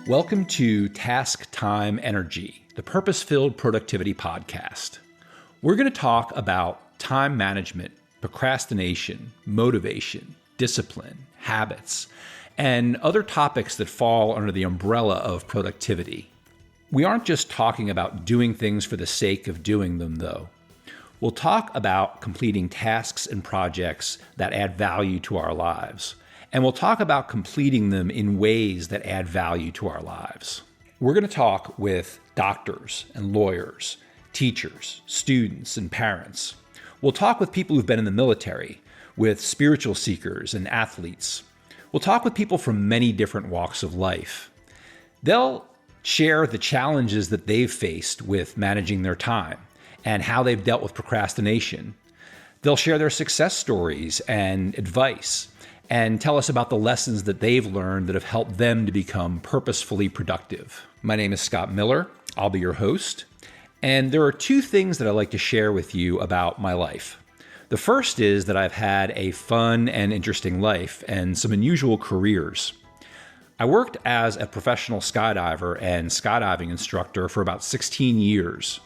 Welcome to Task Time Energy, the purpose-filled productivity podcast. We're going to talk about time management, procrastination, motivation, discipline, habits, and other topics that fall under the umbrella of productivity. We aren't just talking about doing things for the sake of doing them, though. We'll talk about completing tasks and projects that add value to our lives. And we'll talk about completing them in ways that add value to our lives. We're going to talk with doctors and lawyers, teachers, students, and parents. We'll talk with people who've been in the military, with spiritual seekers and athletes. We'll talk with people from many different walks of life. They'll share the challenges that they've faced with managing their time and how they've dealt with procrastination. They'll share their success stories and advice, and tell us about the lessons that they've learned that have helped them to become purposefully productive. My name is Scott Miller. I'll be your host. And there are two things that I'd like to share with you about my life. The first is that I've had a fun and interesting life and some unusual careers. I worked as a professional skydiver and skydiving instructor for about 16 years.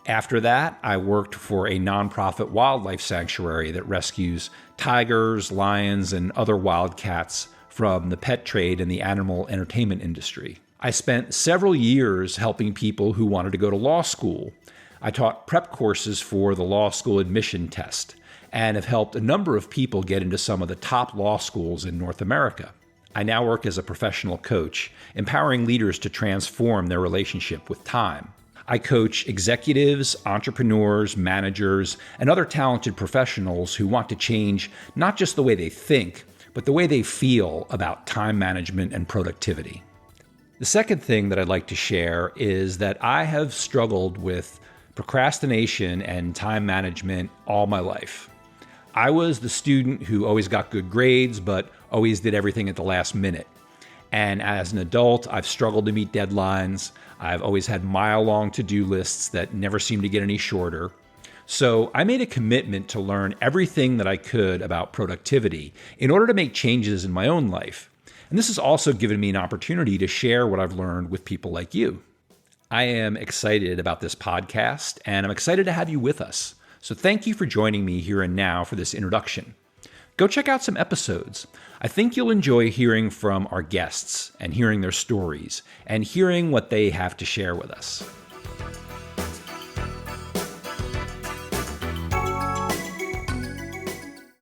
After that, I worked for a nonprofit wildlife sanctuary that rescues tigers, lions, and other wild cats from the pet trade and the animal entertainment industry. I spent several years helping people who wanted to go to law school. I taught prep courses for the law school admission test and have helped a number of people get into some of the top law schools in North America. I now work as a professional coach, empowering leaders to transform their relationship with time. I coach executives, entrepreneurs, managers, and other talented professionals who want to change not just the way they think, but the way they feel about time management and productivity. The second thing that I'd like to share is that I have struggled with procrastination and time management all my life. I was the student who always got good grades, but always did everything at the last minute. And as an adult, I've struggled to meet deadlines. I've always had mile-long to-do lists that never seem to get any shorter. So I made a commitment to learn everything that I could about productivity in order to make changes in my own life. And this has also given me an opportunity to share what I've learned with people like you. I am excited about this podcast, and I'm excited to have you with us. So thank you for joining me here and now for this introduction. Go check out some episodes. I think you'll enjoy hearing from our guests and hearing their stories and hearing what they have to share with us.